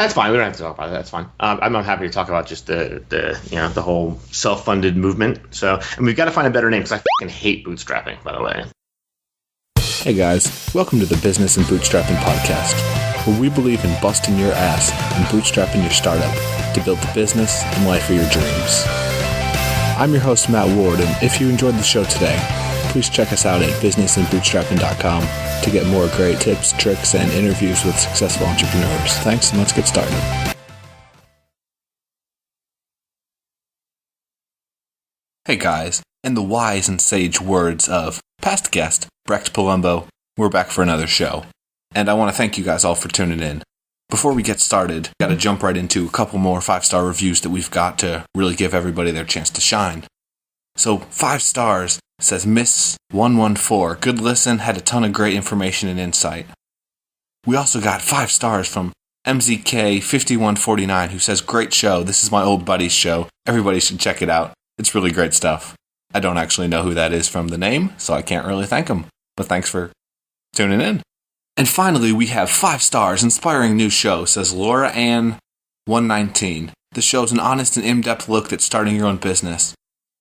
That's fine. We don't have to talk about it. That's fine. I'm happy to talk about just the whole self-funded movement. So, and we've got to find a better name because I fucking hate bootstrapping, by the way. Hey guys, welcome to the Business and Bootstrapping Podcast, where we believe in busting your ass and bootstrapping your startup to build the business and life of your dreams. I'm your host, Matt Ward, and if you enjoyed the show today, please check us out at businessandbootstrapping.com to get more great tips, tricks, and interviews with successful entrepreneurs. Thanks, and let's get started. Hey guys, in the wise and sage words of past guest Brecht Palumbo, we're back for another show. And I want to thank you guys all for tuning in. Before we get started, got to jump right into a couple more 5-star reviews that we've got to really give everybody their chance to shine. So, 5 stars, says Miss114, good listen, had a ton of great information and insight. We also got 5 stars from MZK5149, who says, great show, this is my old buddy's show, everybody should check it out, it's really great stuff. I don't actually know who that is from the name, so I can't really thank him, but thanks for tuning in. And finally, we have 5 stars, inspiring new show, says Laura Ann 119. The show's an honest and in-depth look at starting your own business.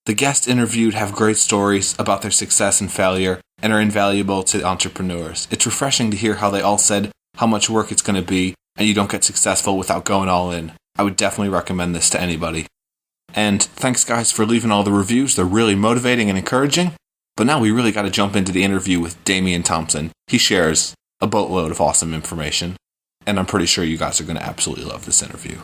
The guests interviewed have great stories about their success and failure and are invaluable to entrepreneurs. It's refreshing to hear how they all said how much work it's going to be and you don't get successful without going all in. I would definitely recommend this to anybody. And thanks guys for leaving all the reviews. They're really motivating and encouraging. But now we really got to jump into the interview with Damian Thompson. He shares a boatload of awesome information, and I'm pretty sure you guys are going to absolutely love this interview.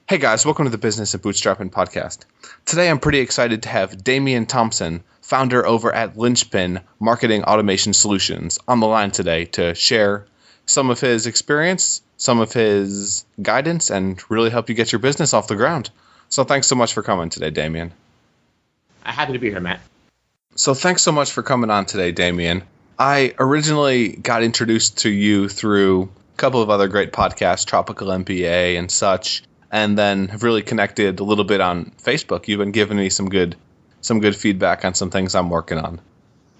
Hey guys, welcome to the Business and Bootstrapping Podcast. Today I'm pretty excited to have Damian Thompson, founder over at Linchpin Marketing Automation Solutions, on the line today to share some of his experience, some of his guidance, and really help you get your business off the ground. So thanks so much for coming today, Damian. I'm happy to be here, Matt. So thanks so much for coming on today, Damian. I originally got introduced to you through a couple of other great podcasts, Tropical MBA and such, and then have really connected a little bit on Facebook. You've been giving me some good feedback on some things I'm working on.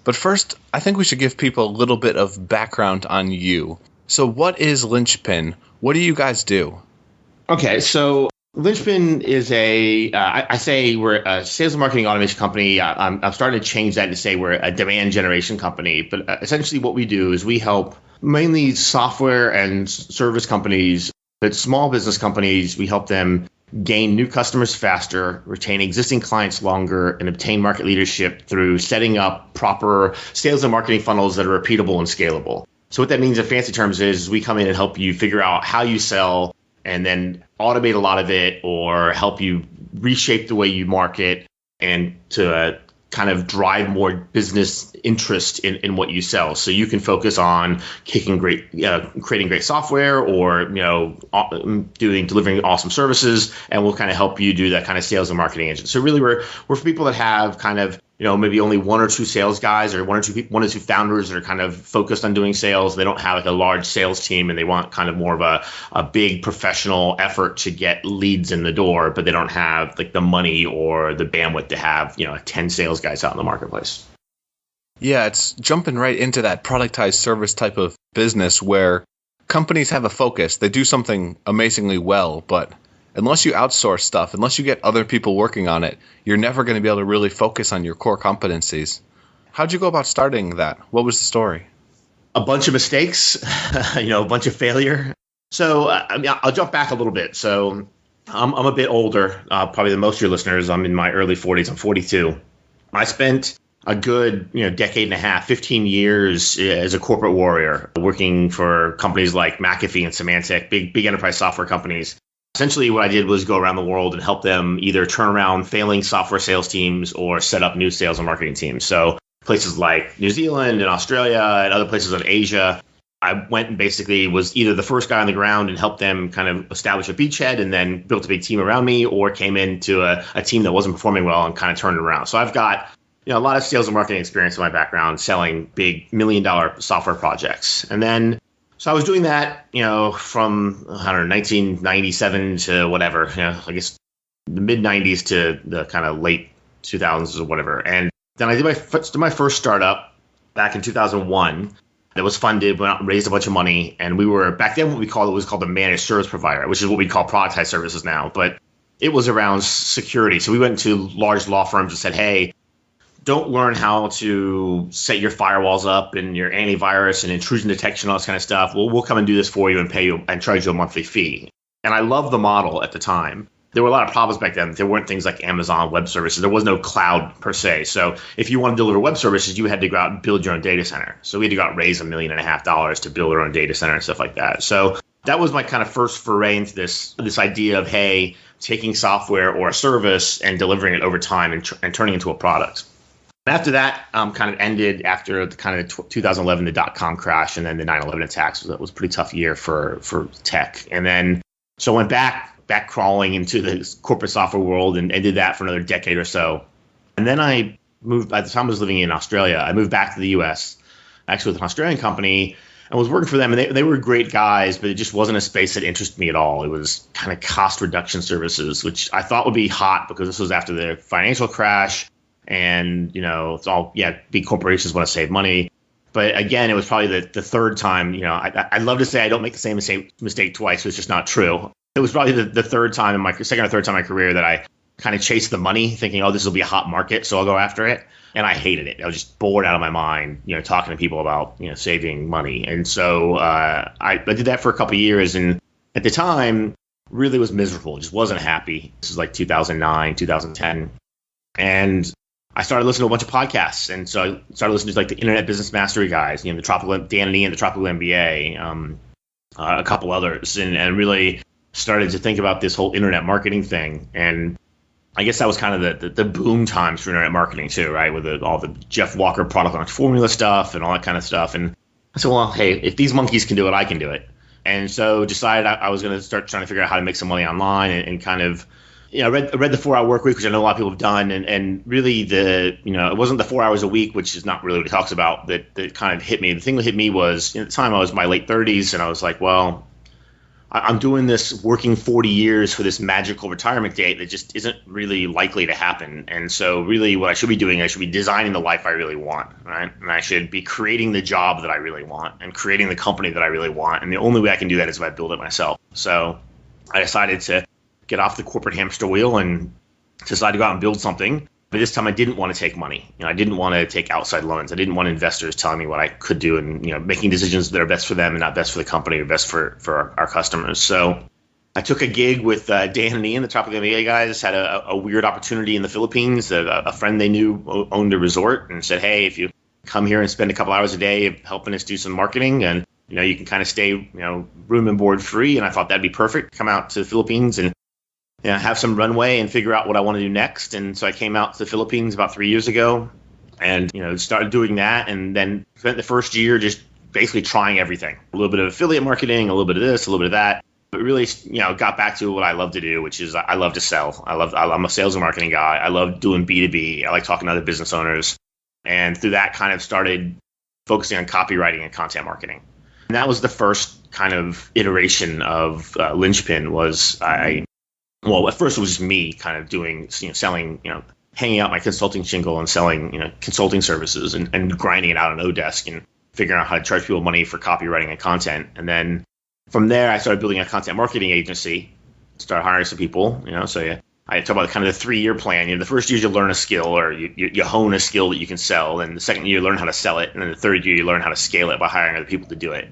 But first, I think we should give people a little bit of background on you. So what is Linchpin? What do you guys do? Okay, so Linchpin is I say we're a sales and marketing automation company. I'm starting to change that to say we're a demand generation company. But essentially what we do is we help mainly software and service companies, but small business companies, we help them gain new customers faster, retain existing clients longer, and obtain market leadership through setting up proper sales and marketing funnels that are repeatable and scalable. So what that means in fancy terms is we come in and help you figure out how you sell and then automate a lot of it or help you reshape the way you market and to kind of drive more business interest in what you sell. So you can focus on creating great software or, delivering awesome services, and we'll kind of help you do that kind of sales and marketing engine. So really we're for people that have kind of, maybe only 1 or 2 sales guys or 1 or 2 founders that are kind of focused on doing sales. They don't have like a large sales team and they want kind of more of a big professional effort to get leads in the door, but they don't have like the money or the bandwidth to have, 10 sales guys out in the marketplace. Yeah, it's jumping right into that productized service type of business where companies have a focus. They do something amazingly well, but unless you outsource stuff, unless you get other people working on it, you're never going to be able to really focus on your core competencies. How'd you go about starting that? What was the story? A bunch of mistakes, a bunch of failure. So I'll jump back a little bit. So I'm a bit older, probably than most of your listeners. I'm in my early 40s. I'm 42. I spent a good decade and a half, 15 years as a corporate warrior, working for companies like McAfee and Symantec, big enterprise software companies. Essentially, what I did was go around the world and help them either turn around failing software sales teams or set up new sales and marketing teams. So places like New Zealand and Australia and other places in Asia, I went and basically was either the first guy on the ground and helped them kind of establish a beachhead and then built a big team around me, or came into a team that wasn't performing well and kind of turned it around. So I've got a lot of sales and marketing experience in my background selling big $1 million software projects. And then so I was doing that, from, 1997 to whatever, I guess the mid 90s to the kind of late 2000s or whatever. And Then I did my first startup back in 2001 that was funded, went out and raised a bunch of money. And we were, back then, what we called it was called a managed service provider, which is what we call productized services now. But it was around security. So we went to large law firms and said, hey, don't learn how to set your firewalls up and your antivirus and intrusion detection, all this kind of stuff. We'll come and do this for you and pay you and charge you a monthly fee. And I loved the model at the time. There were a lot of problems back then. There weren't things like Amazon Web Services. There was no cloud per se. So if you want to deliver web services, you had to go out and build your own data center. So we had to go out and raise $1.5 million to build our own data center and stuff like that. So that was my kind of first foray into this idea of, hey, taking software or a service and delivering it over time and turning it into a product. After that, kind of ended after the kind of 2011, the dot-com crash, and then the 9/11 attacks. That was a pretty tough year for tech. And then, so I went back crawling into the corporate software world and did that for another decade or so. And then I moved, by the time I was living in Australia, I moved back to the US, actually with an Australian company, and was working for them. And they were great guys, but it just wasn't a space that interested me at all. It was kind of cost reduction services, which I thought would be hot because this was after the financial crash. And, it's all, big corporations want to save money. But again, it was probably the third time, I'd love to say I don't make the same mistake twice, but it's just not true. It was probably the third time in my second or third time in my career that I kind of chased the money thinking, oh, this will be a hot market, so I'll go after it. And I hated it. I was just bored out of my mind, talking to people about, saving money. And so I did that for a couple of years. And at the time, really was miserable. Just wasn't happy. This was like 2009, 2010. And I started listening to a bunch of podcasts, and so I started listening to like the Internet Business Mastery guys, the Tropical Dan and Ian, the Tropical MBA, a couple others, and really started to think about this whole internet marketing thing. And I guess that was kind of the boom times for internet marketing too, right? With all the Jeff Walker product launch formula stuff and all that kind of stuff. And I said, well, hey, if these monkeys can do it, I can do it. And so decided I was going to start trying to figure out how to make some money online and kind of. I read the 4-hour work week, which I know a lot of people have done, and really it wasn't the 4 hours a week, which is not really what he talks about, that kind of hit me. The thing that hit me was, at the time I was in my late 30s, and I was like, well, I'm doing this working 40 years for this magical retirement date that just isn't really likely to happen. And so really what I should be doing, I should be designing the life I really want, right? And I should be creating the job that I really want and creating the company that I really want. And the only way I can do that is if I build it myself. So I decided to get off the corporate hamster wheel and decide to go out and build something. But this time I didn't want to take money. I didn't want to take outside loans. I didn't want investors telling me what I could do and, making decisions that are best for them and not best for the company or best for our customers. So I took a gig with Dan and Ian, the Tropical MBA guys, had a weird opportunity in the Philippines. A friend they knew owned a resort and said, hey, if you come here and spend a couple hours a day helping us do some marketing and, you can kind of stay, room and board free. And I thought that'd be perfect. Come out to the Philippines and have some runway and figure out what I want to do next. And so I came out to the Philippines about 3 years ago and, started doing that, and then spent the first year just basically trying everything. A little bit of affiliate marketing, a little bit of this, a little bit of that. But really, got back to what I love to do, which is I love to sell. I'm a sales and marketing guy. I love doing B2B. I like talking to other business owners. And through that kind of started focusing on copywriting and content marketing. And that was the first kind of iteration of Linchpin was well, at first it was just me kind of doing, selling, hanging out my consulting shingle and selling, consulting services and grinding it out on Odesk and figuring out how to charge people money for copywriting and content. And then from there, I started building a content marketing agency, started hiring some people, so I talk about kind of the 3-year plan. The first year you learn a skill or you hone a skill that you can sell. And the second year you learn how to sell it. And then the third year you learn how to scale it by hiring other people to do it.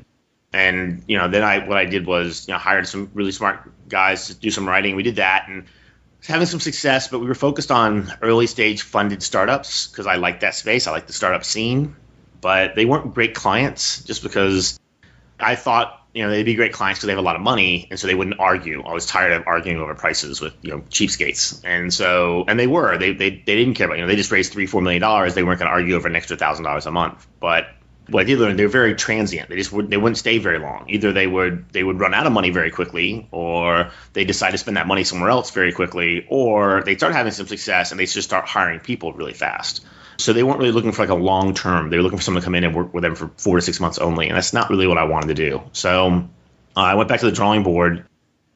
And, then what I did was, hired some really smart guys to do some writing. We did that and was having some success, but we were focused on early stage funded startups because I liked that space. I liked the startup scene, but they weren't great clients just because I thought, they'd be great clients because they have a lot of money. And so they wouldn't argue. I was tired of arguing over prices with, cheapskates. And they were, they didn't care about, they just raised $3-4 million. They weren't going to argue over an extra $1,000 a month. But what I did learn, they were very transient. They wouldn't stay very long. Either they would run out of money very quickly, or they decide to spend that money somewhere else very quickly, or they start having some success and they just start hiring people really fast. So they weren't really looking for like a long term. They were looking for someone to come in and work with them for 4 to 6 months only, and that's not really what I wanted to do. So I went back to the drawing board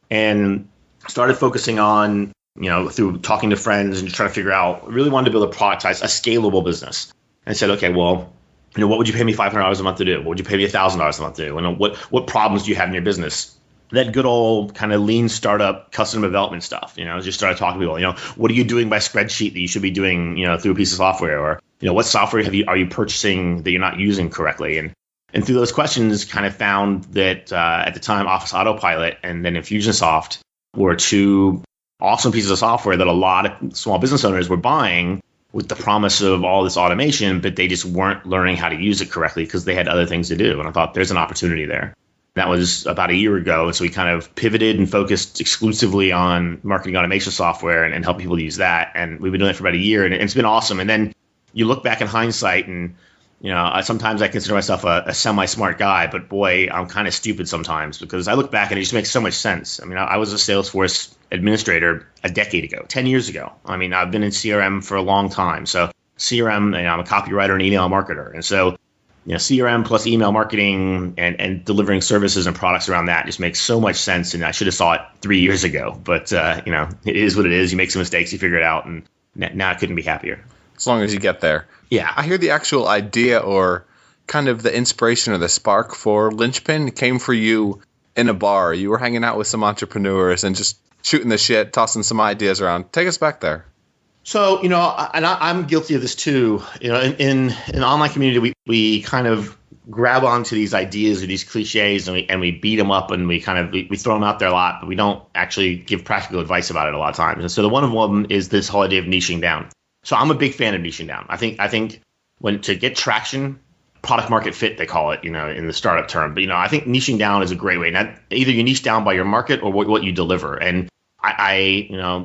and started focusing on through talking to friends and trying to figure out, really wanted to build a productized, a scalable business. And said, okay, well, what would you pay me $500 a month to do? What would you pay me $1,000 a month to do? And what problems do you have in your business? That good old kind of lean startup custom development stuff, just started talking to people, what are you doing by spreadsheet that you should be doing, through a piece of software? Or, what software are you purchasing that you're not using correctly? And through those questions, kind of found that at the time, Office Autopilot and then Infusionsoft were two awesome pieces of software that a lot of small business owners were buying with the promise of all this automation, but they just weren't learning how to use it correctly because they had other things to do. And I thought there's an opportunity there. That was about a year ago. And so we kind of pivoted and focused exclusively on marketing automation software and help people use that. And we've been doing it for about a year, and it's been awesome. And then you look back in hindsight and, sometimes I consider myself a semi-smart guy, but boy, I'm kind of stupid sometimes because I look back and it just makes so much sense. I mean, I was a Salesforce administrator a decade ago, 10 years ago. I mean, I've been in CRM for a long time. So CRM, I'm a copywriter and email marketer. And so, CRM plus email marketing and delivering services and products around that just makes so much sense. And I should have saw it 3 years ago, but it is what it is. You make some mistakes, you figure it out. And now I couldn't be happier. As long as you get there. Yeah. I hear the actual idea or kind of the inspiration or the spark for Linchpin came for you in a bar. You were hanging out with some entrepreneurs and just shooting the shit, tossing some ideas around. Take us back there. So, I'm guilty of this too. In an online community, we kind of grab onto these ideas or these cliches and we beat them up and we throw them out there a lot, but we don't actually give practical advice about it a lot of times. And so the one of them is this whole idea of niching down. So I'm a big fan of niching down. I think when to get traction, product market fit, they call it, in the startup term. But, I think niching down is a great way. Now, either you niche down by your market or what you deliver. And we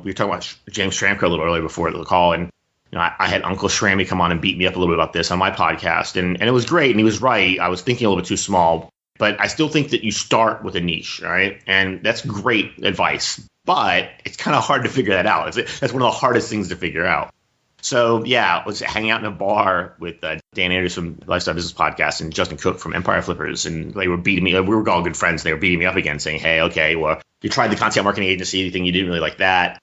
were talking about James Schramko a little earlier before the call. And, I had Uncle Shrammy come on and beat me up a little bit about this on my podcast. And it was great. And he was right. I was thinking a little bit too small. But I still think that you start with a niche, right? And that's great advice. But it's kind of hard to figure that out. That's one of the hardest things to figure out. So, I was hanging out in a bar with Dan Andrews from Lifestyle Business Podcast and Justin Cook from Empire Flippers. And they were beating me. We were all good friends. They were beating me up again saying, hey, okay, well, you tried the content marketing agency, anything you didn't really like that.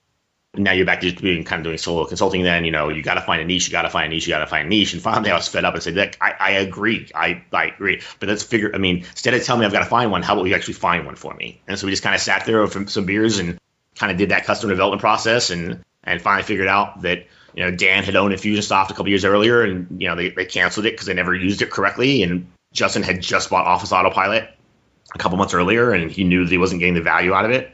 And now you're back to just doing solo consulting then. You got to find a niche. You got to find a niche. You got to find a niche. And finally, I was fed up and said, look, I agree. I agree. But let's instead of telling me I've got to find one, how about you actually find one for me? And so we just kind of sat there with some beers and kind of did that customer development process and finally figured out that Dan had owned Infusionsoft a couple years earlier, and they canceled it because they never used it correctly. And Justin had just bought Office Autopilot a couple months earlier, and he knew that he wasn't getting the value out of it.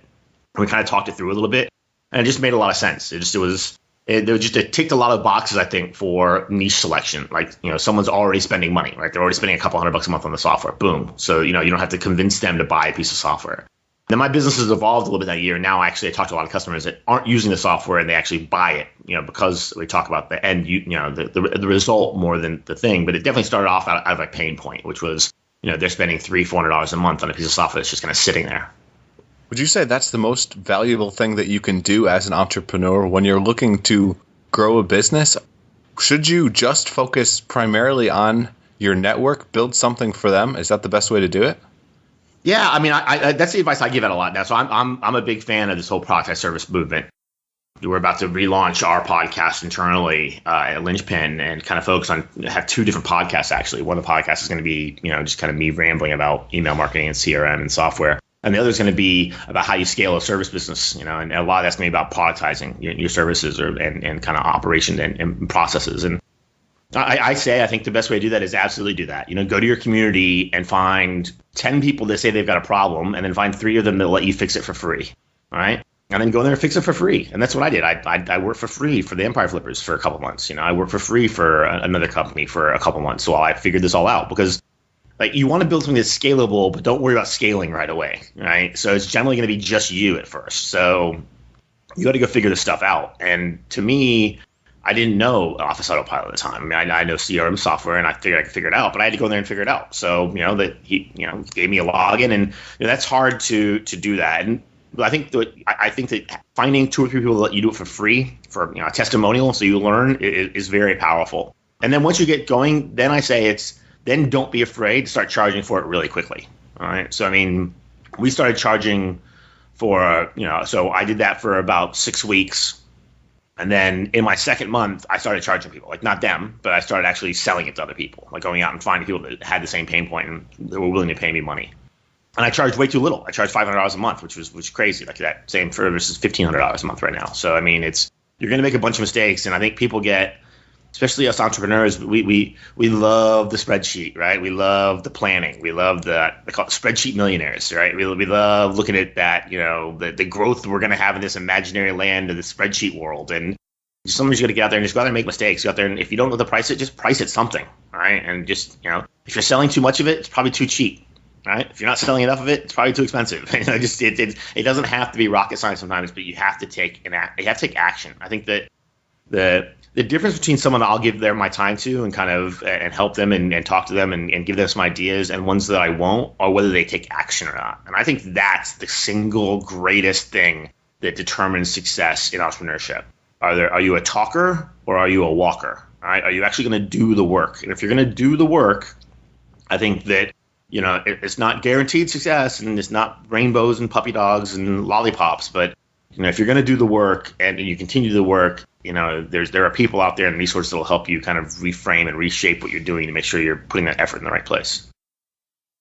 And we kind of talked it through a little bit, and it just made a lot of sense. It ticked a lot of boxes, I think, for niche selection. Like someone's already spending money, right? They're already spending a couple $100 a month on the software. Boom. So you don't have to convince them to buy a piece of software. Then my business has evolved a little bit that year. Now, actually, I talk to a lot of customers that aren't using the software and they actually buy it, because we talk about the end, the result more than the thing. But it definitely started off out of a pain point, which was, they're spending $300-400 a month on a piece of software that's just kind of sitting there. Would you say that's the most valuable thing that you can do as an entrepreneur when you're looking to grow a business? Should you just focus primarily on your network, build something for them? Is that the best way to do it? Yeah, I that's the advice I give out a lot now. So I'm a big fan of this whole productized service movement. We're about to relaunch our podcast internally at Linchpin and kind of focus on have two different podcasts actually. One of the podcasts is going to be just kind of me rambling about email marketing and CRM and software, and the other is going to be about how you scale a service business. And a lot of that's going to be about productizing your services and kind of operation and processes. And I think the best way to do that is absolutely do that. Go to your community and find 10 people that say they've got a problem, and then find 3 of them that let you fix it for free. All right. And then go in there and fix it for free. And that's what I did. I worked for free for the Empire Flippers for a couple months. I worked for free for another company for a couple months while I figured this all out, because you want to build something that's scalable, but don't worry about scaling right away. Right. So it's generally going to be just you at first. So you got to go figure this stuff out. And to me, I didn't know Office Autopilot at the time. I know CRM software, and I figured I could figure it out, but I had to go in there and figure it out. So, that he, gave me a login, and that's hard to do that. And I think that finding 2 or 3 people that let you do it for free for a testimonial, so you learn, is very powerful. And then once you get going, then I say then don't be afraid to start charging for it really quickly. All right. So we started charging So I did that for about 6 weeks. And then in my second month, I started charging people, like not them, but I started actually selling it to other people, like going out and finding people that had the same pain point and they were willing to pay me money. And I charged way too little. I charged $500 a month, which was crazy. Like that same service is $1,500 a month right now. So, I mean, you're going to make a bunch of mistakes. And I think people especially us entrepreneurs, we love the spreadsheet, right? We love the planning. We love they call it spreadsheet millionaires, right? We love looking at that, the growth we're going to have in this imaginary land of the spreadsheet world. And somebody's going to get out there and just go out there and make mistakes. Go out there, and if you don't know the price it, just price it something, all right? And just, if you're selling too much of it, it's probably too cheap, right? If you're not selling enough of it, it's probably too expensive. It doesn't have to be rocket science sometimes, but you have to take action. I think that the difference between someone I'll give my time to and kind of and help them and talk to them and give them some ideas and ones that I won't are whether they take action or not. And I think that's the single greatest thing that determines success in entrepreneurship. Are you a talker or are you a walker? All right? Are you actually going to do the work? And if you're going to do the work, I think that it's not guaranteed success and it's not rainbows and puppy dogs and lollipops. But if you're going to do the work and you continue the work, there are people out there and resources that will help you kind of reframe and reshape what you're doing to make sure you're putting that effort in the right place.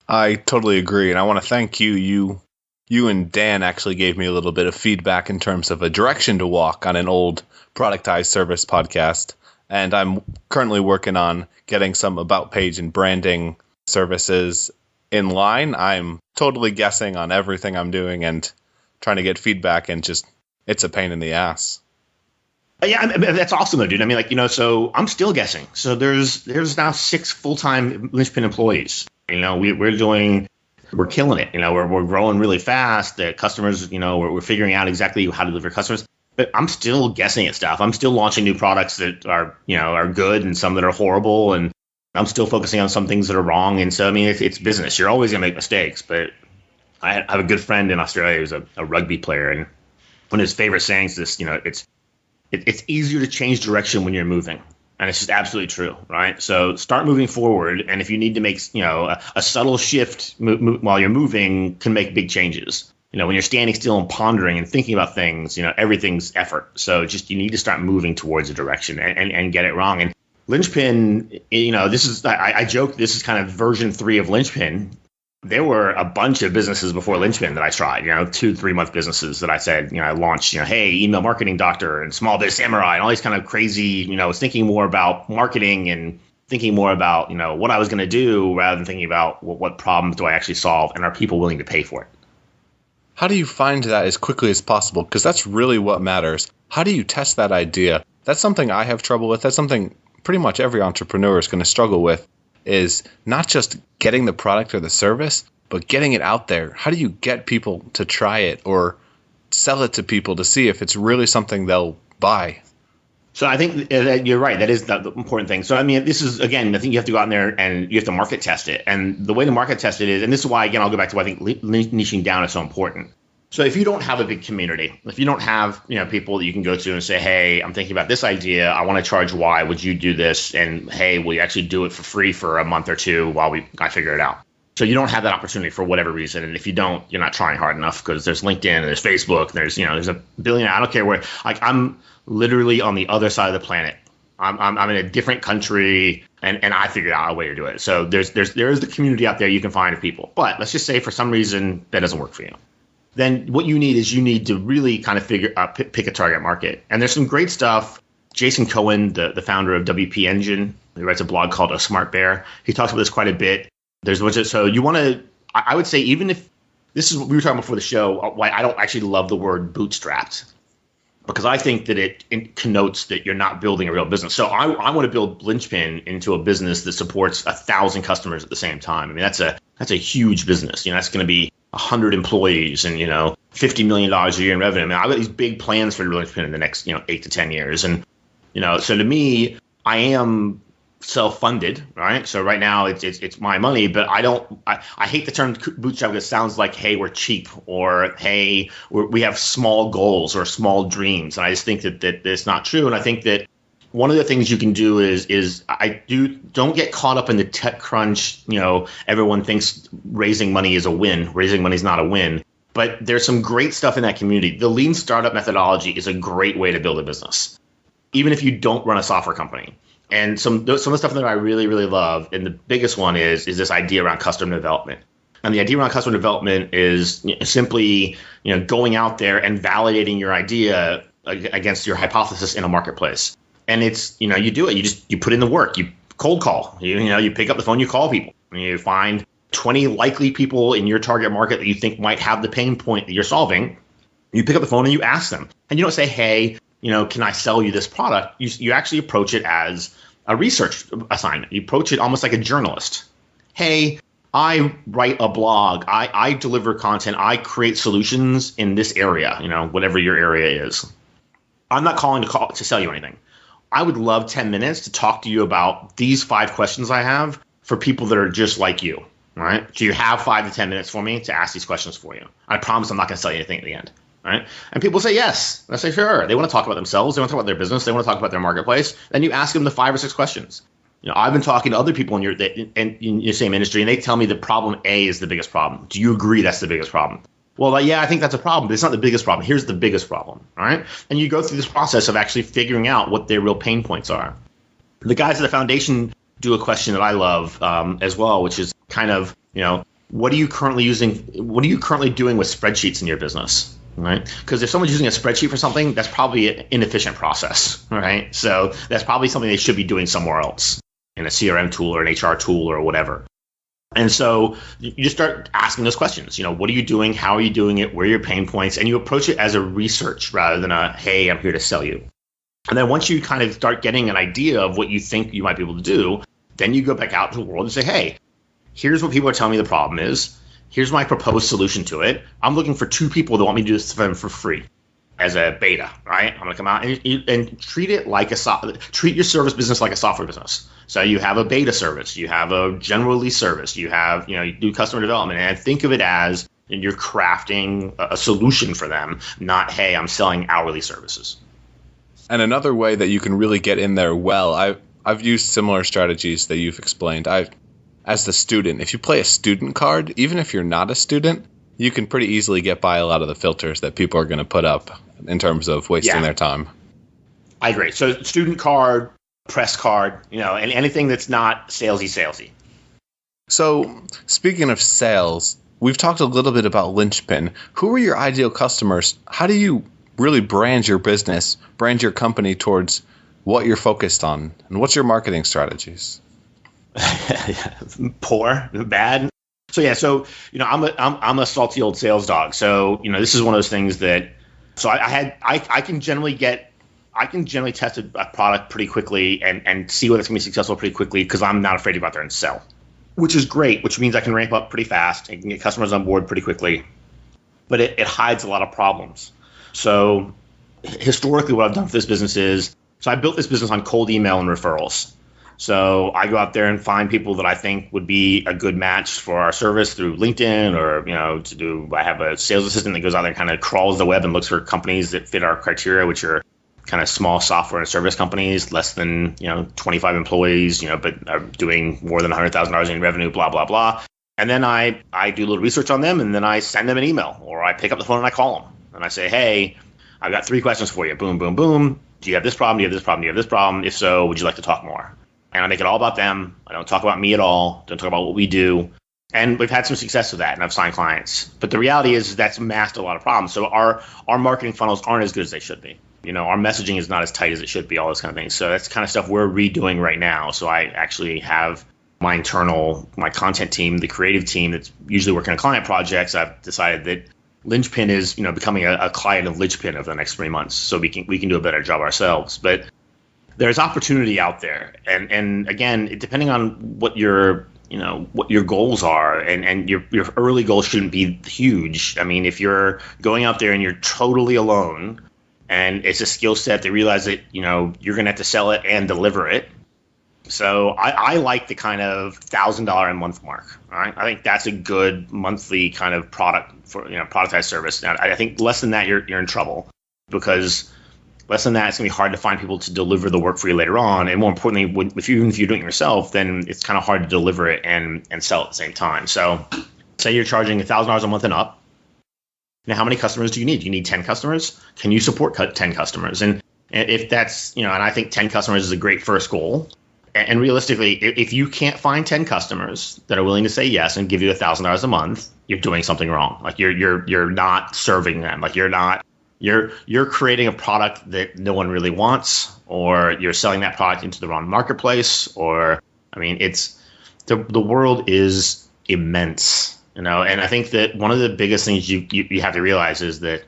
I totally agree. And I want to thank you. You and Dan actually gave me a little bit of feedback in terms of a direction to walk on an old Productized service podcast. And I'm currently working on getting some about page and branding services in line. I'm totally guessing on everything I'm doing and trying to get feedback, and just it's a pain in the ass. Yeah, that's awesome though, dude. I mean, so I'm still guessing. So there's now 6 full-time Linchpin employees. We're killing it. We're growing really fast. The customers, we're figuring out exactly how to deliver customers. But I'm still guessing at stuff. I'm still launching new products that are good and some that are horrible, and I'm still focusing on some things that are wrong. And so, I mean, it's business. You're always gonna make mistakes. But I have a good friend in Australia who's a rugby player, and one of his favorite sayings is it's easier to change direction when you're moving. And it's just absolutely true, right? So start moving forward. And if you need to make, a subtle shift while you're moving can make big changes. When you're standing still and pondering and thinking about things, everything's effort. So just you need to start moving towards a direction and get it wrong. And Linchpin, I joke, this is kind of version 3 of Linchpin. There were a bunch of businesses before Linchpin that I tried, 2-3 month businesses that I said, I launched, hey, email marketing doctor and small biz samurai and all these kind of crazy, I was thinking more about marketing and thinking more about, what I was going to do rather than thinking about what problems do I actually solve and are people willing to pay for it? How do you find that as quickly as possible? Because that's really what matters. How do you test that idea? That's something I have trouble with. That's something pretty much every entrepreneur is going to struggle with. Is not just getting the product or the service, but getting it out there. How do you get people to try it or sell it to people to see if it's really something they'll buy? So I think that you're right. That is the important thing. So, I mean, this is, again, I think you have to go out there and you have to market test it. And the way to market test it is, and this is why, again, I'll go back to why I think niching down is so important. So if you don't have a big community, if you don't have people that you can go to and say, hey, I'm thinking about this idea, I want to charge Y, would you do this? And hey, will you actually do it for free for a month or 2 while I figure it out? So you don't have that opportunity for whatever reason. And if you don't, you're not trying hard enough because there's LinkedIn and there's Facebook, and there's a billion, I don't care where, like I'm literally on the other side of the planet. I'm in a different country and I figured out a way to do it. So there is the community out there you can find of people. But let's just say for some reason that doesn't work for you. Then what you need to really kind of pick a target market. And there's some great stuff. Jason Cohen, the founder of WP Engine, he writes a blog called A Smart Bear. He talks about this quite a bit. So you want to, I would say, even if this is what we were talking about before the show, why I don't actually love the word bootstrapped, because I think that it connotes that you're not building a real business. So I want to build Linchpin into a business that supports 1,000 customers at the same time. I mean, that's a huge business. That's going to be 100 employees and, $50 million a year in revenue. I mean, I've got these big plans for Linchpin in the next, 8 to 10 years. And, so to me, I am self-funded, right? So right now it's my money, but I hate the term bootstrap because it sounds like, hey, we're cheap, or hey, we have small goals or small dreams. And I just think that it's not true. And I think that one of the things you can do is don't get caught up in the tech crunch. Everyone thinks raising money is a win. Raising money is not a win. But there's some great stuff in that community. The lean startup methodology is a great way to build a business, even if you don't run a software company. And some of the stuff that I really, really love, and the biggest one is this idea around custom development. And the idea around custom development is simply going out there and validating your idea against your hypothesis in a marketplace. And it's you do it. You put in the work. You cold call. You pick up the phone. You call people. And you find 20 likely people in your target market that you think might have the pain point that you're solving. You pick up the phone and you ask them. And you don't say, hey, can I sell you this product? You actually approach it as a research assignment. You approach it almost like a journalist. Hey, I write a blog. I deliver content. I create solutions in this area, whatever your area is. I'm not calling to sell you anything. I would love 10 minutes to talk to you about these 5 questions I have for people that are just like you. All right. So you have 5 to 10 minutes for me to ask these questions for you. I promise I'm not going to sell you anything at the end. All right. And people say yes. And I say, sure. They want to talk about themselves. They want to talk about their business. They want to talk about their marketplace. Then you ask them the 5 or 6 questions. I've been talking to other people in your same industry, and they tell me that problem A is the biggest problem. Do you agree that's the biggest problem? Well, yeah, I think that's a problem, but it's not the biggest problem. Here's the biggest problem. All right. And you go through this process of actually figuring out what their real pain points are. The guys at the foundation do a question that I love as well, which is kind of, what are you currently using? What are you currently doing with spreadsheets in your business? Right? Because if someone's using a spreadsheet for something, that's probably an inefficient process. Right? So that's probably something they should be doing somewhere else in a CRM tool or an HR tool or whatever. And so you just start asking those questions. What are you doing? How are you doing it? Where are your pain points? And you approach it as a research rather than a, hey, I'm here to sell you. And then once you kind of start getting an idea of what you think you might be able to do, then you go back out to the world and say, hey, here's what people are telling me the problem is. Here's my proposed solution to it. I'm looking for 2 people that want me to do this for them for free as a beta, right? I'm going to come out and treat it like treat your service business like a software business. So you have a beta service, you have a general release service, you have, you do customer development, and think of it as you're crafting a solution for them, not, hey, I'm selling hourly services. And another way that you can really get in there well, I've used similar strategies that you've explained. As the student, if you play a student card, even if you're not a student, you can pretty easily get by a lot of the filters that people are going to put up in terms of wasting their time. I agree. So student card, press card, and anything that's not salesy. So speaking of sales, we've talked a little bit about Linchpin. Who are your ideal customers? How do you really brand your business, brand your company towards what you're focused on? And what's your marketing strategies? Poor, bad. So I'm a salty old sales dog. So this is one of those things that I can generally test a product pretty quickly and see whether it's gonna be successful pretty quickly because I'm not afraid to go out there and sell, which is great. Which means I can ramp up pretty fast and can get customers on board pretty quickly. But it hides a lot of problems. So historically, what I've done for this business is I built this business on cold email and referrals. So I go out there and find people that I think would be a good match for our service through LinkedIn or, I have a sales assistant that goes out there and kind of crawls the web and looks for companies that fit our criteria, which are kind of small software and service companies, less than, 25 employees, but are doing more than $100,000 in revenue, blah, blah, blah. And then I do a little research on them and then I send them an email or I pick up the phone and I call them and I say, hey, I've got 3 questions for you. Boom, boom, boom. Do you have this problem? Do you have this problem? Do you have this problem? If so, would you like to talk more? And I make it all about them. I don't talk about me at all. Don't talk about what we do. And we've had some success with that, and I've signed clients. But the reality is that's masked a lot of problems. So our marketing funnels aren't as good as they should be. Our messaging is not as tight as it should be, all those kind of things. So that's kind of stuff we're redoing right now. So I actually have my content team, the creative team that's usually working on client projects. I've decided that Linchpin is, becoming a client of Linchpin over the next 3 months. So we can do a better job ourselves. But there's opportunity out there. And again, depending on what your goals are and your early goals shouldn't be huge. I mean, if you're going out there and you're totally alone and it's a skill set, they realize that, you're going to have to sell it and deliver it. So I like the kind of $1,000 a month mark. All right. I think that's a good monthly kind of product for, productized service. Now, I think less than that, you're in trouble because less than that, it's going to be hard to find people to deliver the work for you later on. And more importantly, even if you're doing it yourself, then it's kind of hard to deliver it and sell at the same time. So say you're charging $1,000 a month and up. Now, how many customers do you need? Do you need 10 customers? Can you support 10 customers? And if that's, and I think 10 customers is a great first goal. And realistically, if you can't find 10 customers that are willing to say yes and give you $1,000 a month, you're doing something wrong. Like you're not serving them. Like you're creating a product that no one really wants, or you're selling that product into the wrong marketplace, or it's the world is immense, and I think that one of the biggest things you have to realize is that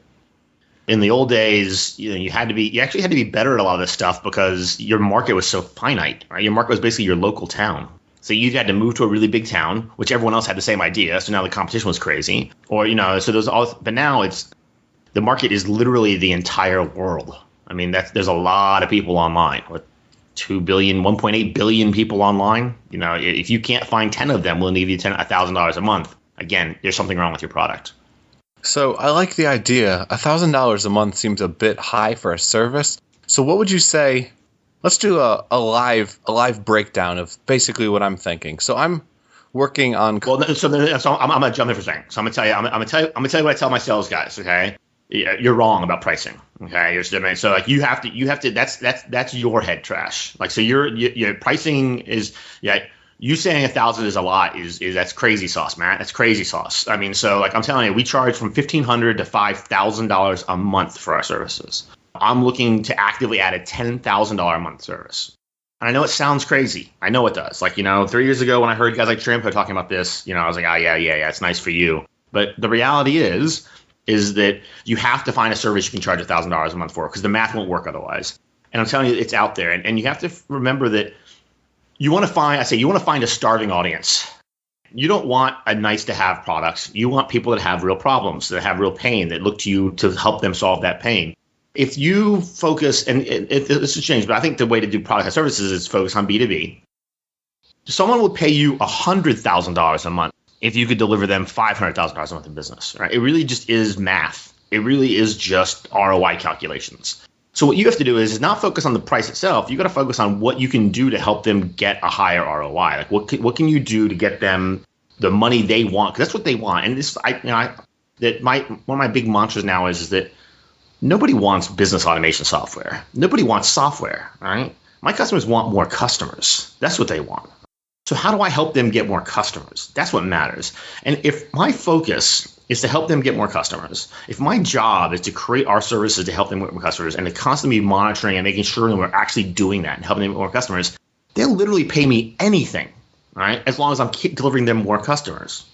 in the old days, you actually had to be better at a lot of this stuff because your market was so finite, right? Your market was basically your local town. So you had to move to a really big town, which everyone else had the same idea. So now the competition was crazy, so there's all. But now the market is literally the entire world. There's a lot of people online. With 2 billion, 1.8 billion people online. If you can't find 10 of them, we'll give you $1,000 a month. Again, there's something wrong with your product. So I like the idea. $1,000 a month seems a bit high for a service. So what would you say? Let's do a live breakdown of basically what I'm thinking. So I'm working on. Well, so I'm gonna jump in for a second. So I'm gonna tell you what I tell my sales guys. Okay, you're wrong about pricing. Okay, so like you have to. That's your head trash. Like so your pricing is You saying 1,000 is a lot is that's crazy sauce, Matt. That's crazy sauce. So like I'm telling you, we charge from $1,500 to $5,000 a month for our services. I'm looking to actively add a $10,000 a month service. And I know it sounds crazy. I know it does. Like 3 years ago when I heard guys like Trampo talking about this, I was like, oh yeah, it's nice for you. But the reality is that you have to find a service you can charge $1,000 a month for because the math won't work otherwise. And I'm telling you, it's out there. And you have to remember that. You want to find a starving audience. You don't want a nice to have products. You want people that have real problems, that have real pain, that look to you to help them solve that pain. If you focus, and this has changed, but I think the way to do product and services is focus on B2B. Someone will pay you $100,000 a month if you could deliver them $500,000 a month in business. Right? It really just is math. It really is just ROI calculations. So what you have to do is not focus on the price itself. You got to focus on what you can do to help them get a higher ROI. Like what can you do to get them the money they want? Because that's what they want. And this, one of my big mantras now is that nobody wants business automation software. Nobody wants software. All right, my customers want more customers. That's what they want. So how do I help them get more customers? That's what matters. And if my focus is to help them get more customers, if my job is to create our services to help them get more customers and to constantly be monitoring and making sure that we're actually doing that and helping them get more customers, they'll literally pay me anything, right? As long as I'm delivering them more customers.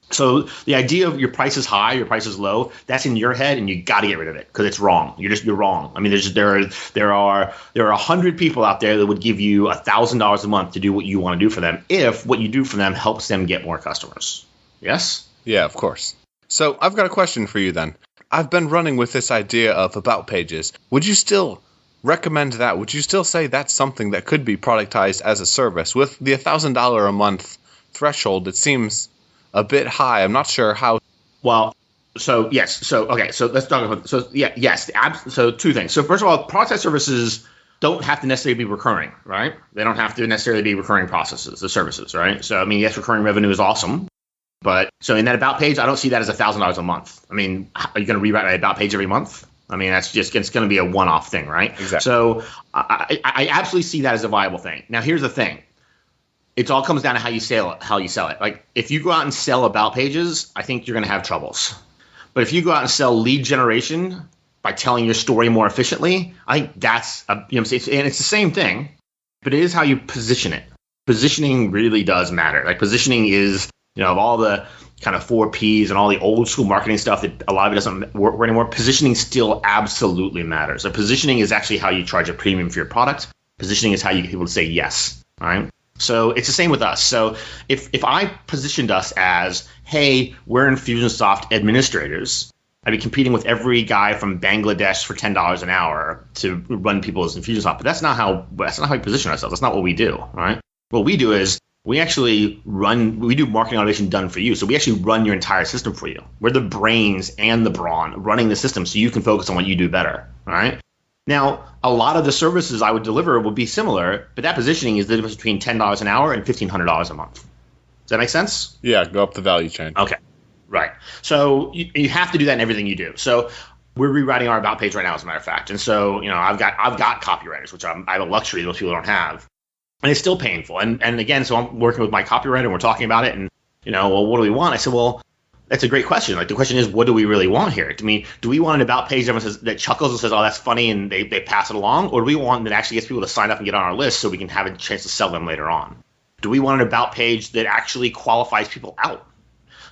So the idea of your price is high, your price is low, that's in your head, and you got to get rid of it because it's wrong. You're wrong. There are 100 people out there that would give you $1,000 a month to do what you want to do for them if what you do for them helps them get more customers. Yes? Yeah, of course. So I've got a question for you then. I've been running with this idea of about pages. Would you still recommend that? Would you still say that's something that could be productized as a service? With the $1,000 a month threshold, it seems a bit high. I'm not sure how. Well, so yes. So, okay. So let's talk about, yes. So two things. So first of all, productized services don't have to necessarily be recurring, right? They don't have to necessarily be recurring processes, the services, right? So, yes, recurring revenue is awesome. But so in that about page, I don't see that as $1,000 a month. Are you going to rewrite my about page every month? That's just, it's going to be a one-off thing, right? Exactly. So I absolutely see that as a viable thing. Now, here's the thing. It all comes down to how you sell it. Like if you go out and sell about pages, I think you're going to have troubles. But if you go out and sell lead generation by telling your story more efficiently, I think that's and it's the same thing, but it is how you position it. Positioning really does matter. Like positioning is, of all the kind of 4 Ps and all the old school marketing stuff that a lot of it doesn't work anymore, positioning still absolutely matters. So positioning is actually how you charge a premium for your product. Positioning is how you get people to say yes, all right? So it's the same with us. So if I positioned us as, hey, we're Infusionsoft administrators, I'd be competing with every guy from Bangladesh for $10 an hour to run people's Infusionsoft. But that's not how we position ourselves. That's not what we do, all right? What we do is we do marketing automation done for you. So we actually run your entire system for you. We're the brains and the brawn running the system so you can focus on what you do better, all right? Now, a lot of the services I would deliver will be similar, but that positioning is the difference between $10 an hour and $1,500 a month. Does that make sense? Yeah, go up the value chain. Okay. Right. So you have to do that in everything you do. So we're rewriting our about page right now, as a matter of fact. And so, I've got copywriters, which I have a luxury most people don't have. And it's still painful. And again, so I'm working with my copywriter and we're talking about it. And, well, what do we want? I said, well, that's a great question. Like, the question is, what do we really want here? I mean, do we want an about page that chuckles and says, oh, that's funny, and they pass it along? Or do we want that actually gets people to sign up and get on our list so we can have a chance to sell them later on? Do we want an about page that actually qualifies people out?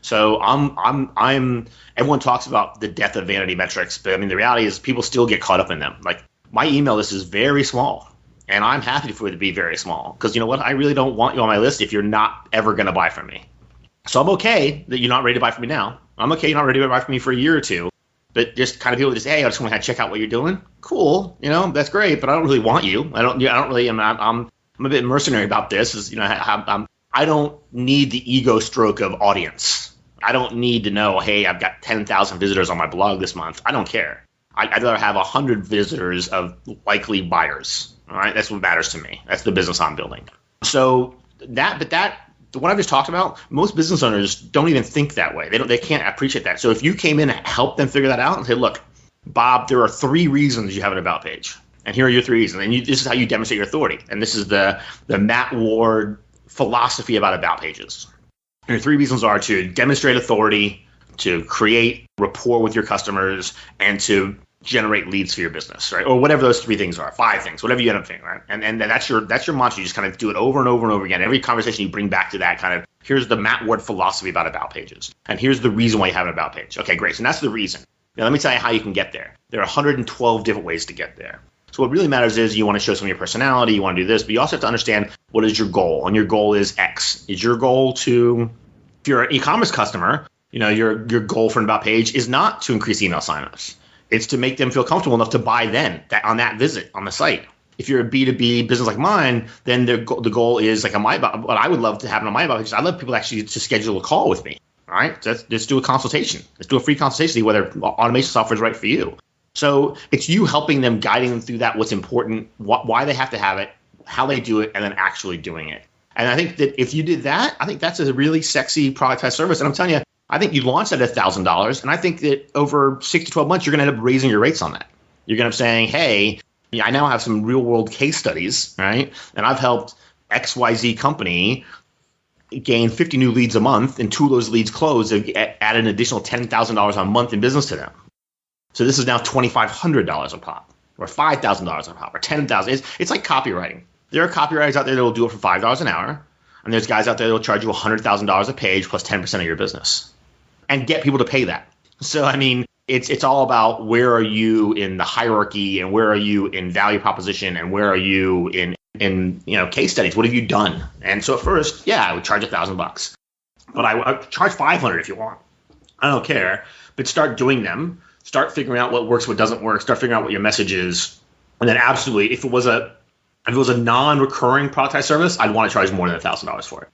So everyone talks about the death of vanity metrics, but I mean, the reality is people still get caught up in them. Like, my email list is very small, and I'm happy for it to be very small because you know what? I really don't want you on my list if you're not ever going to buy from me. So I'm okay that you're not ready to buy from me now. I'm okay you're not ready to buy from me for a year or two, but just kind of people just, hey, I just want to check out what you're doing. Cool, that's great, but I don't really want you. I'm a bit mercenary about this. I don't need the ego stroke of audience. I don't need to know, hey, I've got 10,000 visitors on my blog this month. I don't care. I'd rather have 100 visitors of likely buyers. All right, that's what matters to me. That's the business I'm building. So what I've just talked about, most business owners don't even think that way. They can't appreciate that. So if you came in and helped them figure that out and say, look, Bob, there are 3 reasons you have an about page, and here are your 3 reasons, and this is how you demonstrate your authority, and this is the Matt Ward philosophy about pages. And your 3 reasons are to demonstrate authority, to create rapport with your customers, and to generate leads for your business, right? Or whatever those 3 things are, 5 things, whatever you end up thinking, right? And that's your mantra. You just kind of do it over and over and over again. Every conversation you bring back to that kind of, here's the Matt Ward philosophy about pages. And here's the reason why you have an about page. Okay, great. So that's the reason. Now let me tell you how you can get there. There are 112 different ways to get there. So what really matters is you want to show some of your personality, you want to do this, but you also have to understand what is your goal. And your goal is X. Is your goal to, if you're an e-commerce customer, your goal for an about page is not to increase email signups. It's to make them feel comfortable enough to buy on that visit on the site. If you're a B2B business like mine, then the goal is like what I would love to happen on my about page. I'd love people actually to schedule a call with me. All right, so let's do a consultation. Let's do a free consultation, see whether automation software is right for you. So it's you helping them, guiding them through that, what's important, why they have to have it, how they do it, and then actually doing it. And I think that if you did that, I think that's a really sexy productized service. And I'm telling you, I think you launched at $1,000, and I think that over 6 to 12 months, you're going to end up raising your rates on that. You're going to be saying, hey, I now have some real-world case studies, right? And I've helped XYZ company gain 50 new leads a month, and 2 of those leads close, add an additional $10,000 a month in business to them. So this is now $2,500 a pop, or $5,000 a pop, or $10,000. It's like copywriting. There are copywriters out there that will do it for $5 an hour, and there's guys out there that will charge you $100,000 a page plus 10% of your business, and get people to pay that. So I mean, it's all about where are you in the hierarchy, and where are you in value proposition, and where are you in case studies. What have you done? And so at first, yeah, I would charge $1,000, but I would charge $500 if you want. I don't care, but start doing them. Start figuring out what works, what doesn't work. Start figuring out what your message is, and then absolutely, if it was a non-recurring productized service, I'd want to charge more than $1,000 for it.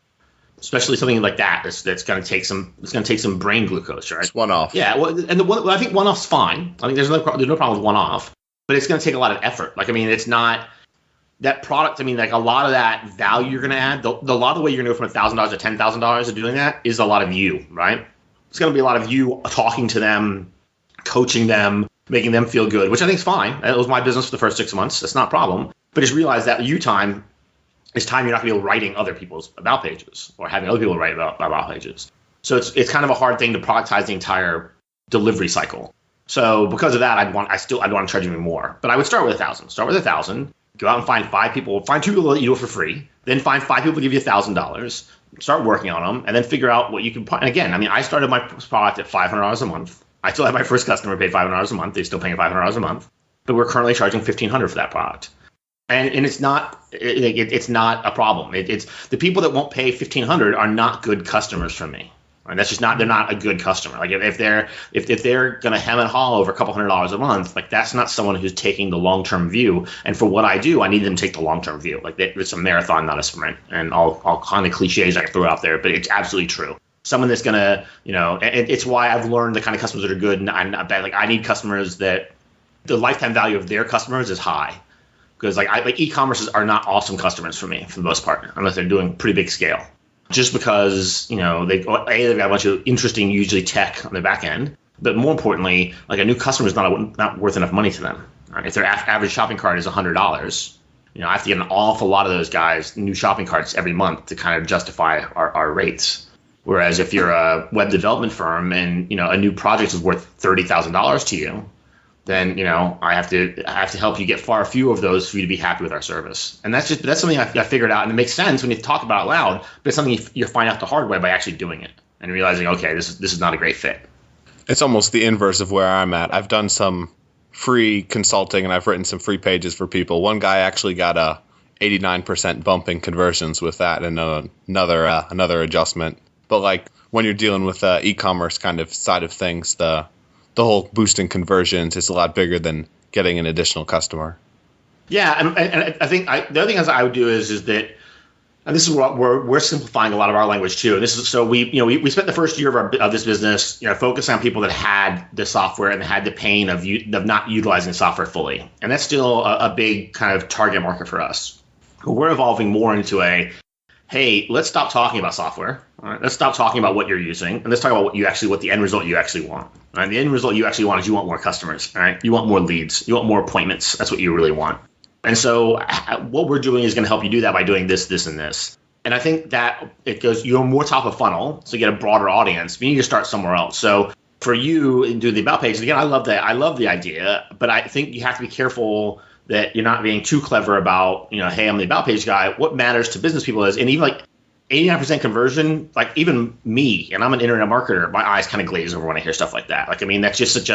Especially something like that that's going to take some brain glucose, right? It's one-off. Yeah, well, and I think one-off's fine. I think there's no problem with one-off, but it's going to take a lot of effort. Like, I mean, it's not that product. I mean, like a lot of that value you're going to add. A lot of the way you're going to go from $1,000 to $10,000 of doing that is a lot of you, right? It's going to be a lot of you talking to them, coaching them, making them feel good, which I think is fine. It was my business for the first 6 months. That's not a problem. But just realize that you time is time you're not going to be writing other people's about pages or having other people write about pages. So it's kind of a hard thing to productize the entire delivery cycle. So because of that, I'd want to charge you more. But I would start with 1,000. Start with 1,000. Go out and find 5 people. Find 2 people that you do it for free. Then find 5 people to give you $1,000. Start working on them, and then figure out what you can. And again, I mean, I started my product at $500 a month. I still have my first customer paid $500 a month. They're still paying $500 a month, but we're currently charging $1,500 for that product. And it's not a problem. It's the people that won't pay $1,500 are not good customers for me. And that's just not, they're not a good customer. Like if they're going to hem and haw over a couple $100 a month, like that's not someone who's taking the long-term view. And for what I do, I need them to take the long-term view. Like it's a marathon, not a sprint. And all kind of cliches I can throw out there, but it's absolutely true. Someone that's going to, it's why I've learned the kind of customers that are good and not bad. Like I need customers that the lifetime value of their customers is high. Because like e-commerces are not awesome customers for me for the most part, unless they're doing pretty big scale. just because, they've got a bunch of interesting, usually tech on the back end. But more importantly, like a new customer is not worth enough money to them. Right? If their average shopping cart is $100, I have to get an awful lot of those guys new shopping carts every month to kind of justify our rates. Whereas if you're a web development firm and a new project is worth $30,000 to you, then I have to help you get far fewer of those for you to be happy with our service. And that's something I figured out, and it makes sense when you talk about it out loud, but it's something you find out the hard way by actually doing it and realizing, okay, this is not a great fit. It's almost the inverse of where I'm at. I've done some free consulting and I've written some free pages for people. One guy actually got a 89% bump in conversions with that, and another adjustment. But like when you're dealing with e-commerce kind of side of things, the whole boosting conversions is a lot bigger than getting an additional customer. Yeah, and I think the other thing I would do is that, and this is what we're simplifying a lot of our language too. And this is so we spent the first year of this business focusing on people that had the software and had the pain of not utilizing the software fully, and that's still a big kind of target market for us. But we're evolving more into hey, let's stop talking about software. All right, let's stop talking about what you're using, and let's talk about what the end result you actually want. All right, the end result you actually want is you want more customers. All right, you want more leads, you want more appointments. That's what you really want. And so what we're doing is going to help you do that by doing this, this, and this. And I think that it goes, you're more top of funnel, so you get a broader audience. But you need to start somewhere else. So for you, and do the about page, again, I love that. I love the idea, but I think you have to be careful that you're not being too clever about, hey, I'm the about page guy. What matters to business people is, and even like 89% conversion, like even me, and I'm an internet marketer, my eyes kind of glaze over when I hear stuff like that. Like, I mean, that's just such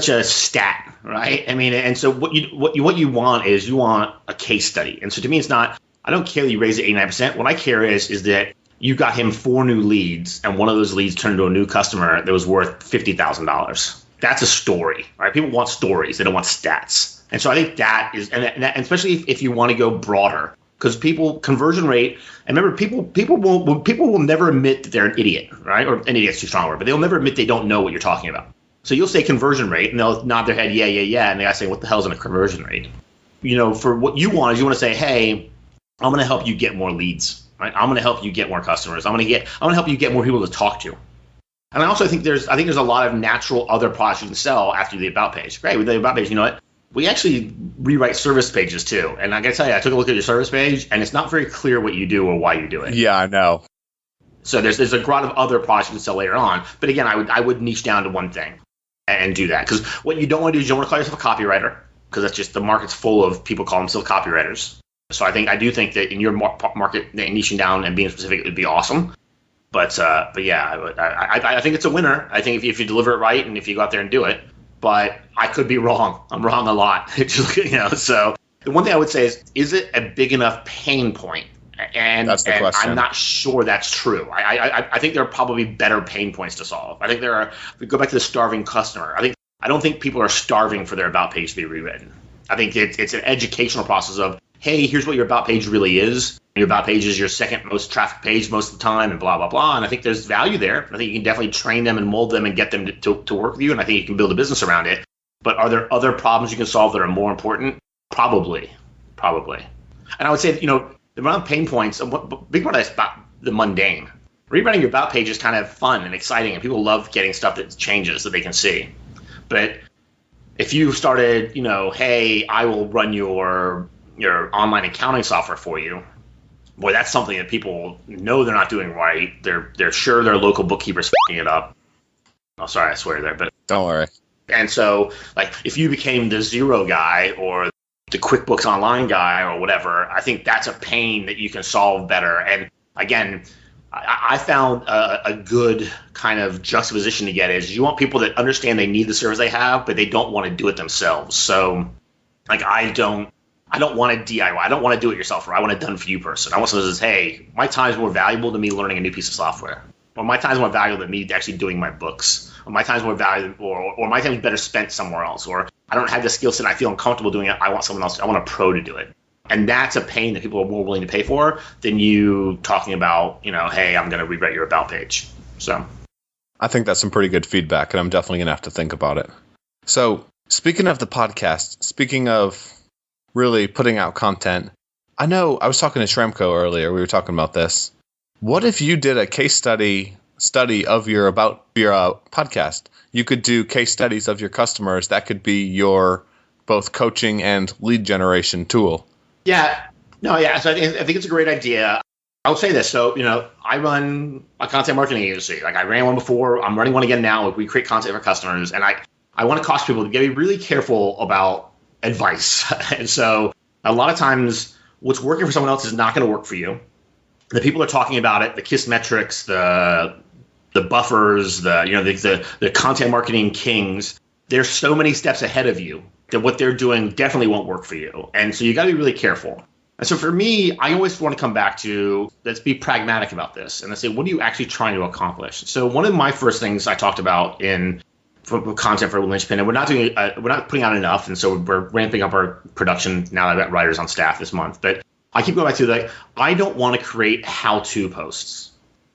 a stat, right? I mean, and so what you want is you want a case study. And so to me, it's not, I don't care that you raise it 89%. What I care is that you got him 4 new leads, and one of those leads turned into a new customer that was worth $50,000. That's a story, right? People want stories. They don't want stats. And so I think that is, and especially if you want to go broader, because conversion rate, and remember, people will never admit that they're an idiot, right? Or an idiot's too strong a word, but they'll never admit they don't know what you're talking about. So you'll say conversion rate, and they'll nod their head, yeah, and they gotta say, what the hell's in a conversion rate? For what you want is you want to say, hey, I'm going to help you get more leads, right? I'm going to help you get more customers. I'm going to help you get more people to talk to. And I also think there's a lot of natural other products you can sell after the about page. Great, with the about page, you know what? We actually rewrite service pages too. And I got to tell you, I took a look at your service page, and it's not very clear what you do or why you do it. Yeah, I know. So there's a lot of other products you can sell later on. But again, I would niche down to one thing and do that. Because what you don't want to do is you don't want to call yourself a copywriter, because that's just, the market's full of people calling themselves copywriters. So I do think that in your market, niching down and being specific would be awesome. But yeah, I think it's a winner. I think if you deliver it right and if you go out there and do it. But I could be wrong. I'm wrong a lot. So the one thing I would say is it a big enough pain point? And that's the question. I'm not sure that's true. I think there are probably better pain points to solve. I think if we go back to the starving customer, I don't think people are starving for their about page to be rewritten. I think it's an educational process of, hey, here's what your about page really is. Your about page is your second most traffic page most of the time, and blah, blah, blah. And I think there's value there. I think you can definitely train them and mold them and get them to work with you. And I think you can build a business around it. But are there other problems you can solve that are more important? Probably. And I would say, the amount of pain points, big part of that's about the mundane. Rewriting your about page is kind of fun and exciting, and people love getting stuff that changes that they can see. But if you started, hey, I will run your online accounting software for you, boy, that's something that people know they're not doing right. They're sure their local bookkeeper's f***ing it up. Oh, sorry, I swear there, but don't worry. And so, like, if you became the Xero guy or the QuickBooks Online guy or whatever, I think that's a pain that you can solve better. And again, I found a good kind of juxtaposition to get is you want people that understand they need the service they have, but they don't want to do it themselves. So, like, I don't want to DIY. I don't want to do it yourself. Or I want a done for you person. I want someone that says, hey, my time is more valuable to me learning a new piece of software. Or my time is more valuable than me actually doing my books. Or my time is more valuable, or my time is better spent somewhere else. Or I don't have the skill set. I feel uncomfortable doing it. I want someone else. I want a pro to do it. And that's a pain that people are more willing to pay for than you talking about, hey, I'm going to rewrite your about page. So I think that's some pretty good feedback, and I'm definitely going to have to think about it. So speaking of the podcast, speaking of really putting out content, I know I was talking to Shremko earlier. We were talking about this, What if you did a case study of your podcast? You could do case studies of your customers. That could be your both coaching and lead generation tool. Yeah. No, yeah. So I think it's a great idea. I'll say this. So, I run a content marketing agency. Like I ran one before. I'm running one again now. We create content for customers. And I want to caution people to be really careful about advice. And so a lot of times what's working for someone else is not going to work for you. The people are talking about it, the KISS metrics, the buffers, the content marketing kings. There's so many steps ahead of you that what they're doing definitely won't work for you. And so you got to be really careful. And so for me, I always want to come back to, let's be pragmatic about this. And let's say, what are you actually trying to accomplish? So one of my first things I talked about for content for Linchpin, and we're not putting out enough. And so we're ramping up our production now that I've got writers on staff this month. But I keep going back to I don't want to create how-to posts.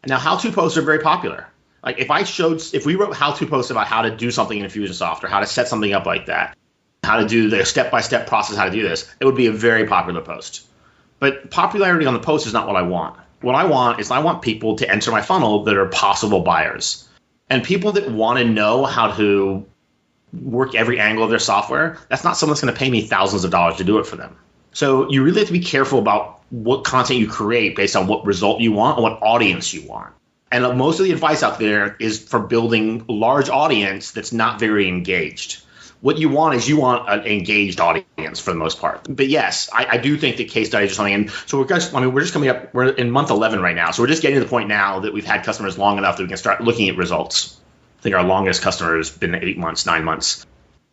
Now, how-to posts are very popular. Like if we wrote how-to posts about how to do something in Infusionsoft or how to set something up like that, how to do the step-by-step process, how to do this, it would be a very popular post. But popularity on the post is not what I want. What I want is I want people to enter my funnel that are possible buyers. And people that want to know how to work every angle of their software, that's not someone that's going to pay me thousands of dollars to do it for them. So you really have to be careful about what content you create based on what result you want and what audience you want. And most of the advice out there is for building a large audience that's not very engaged. What you want is an engaged audience for the most part. But yes, I do think that case studies are something. And so we're just coming up, we're in month 11 right now. So we're just getting to the point now that we've had customers long enough that we can start looking at results. I think our longest customer has been 8 months, 9 months.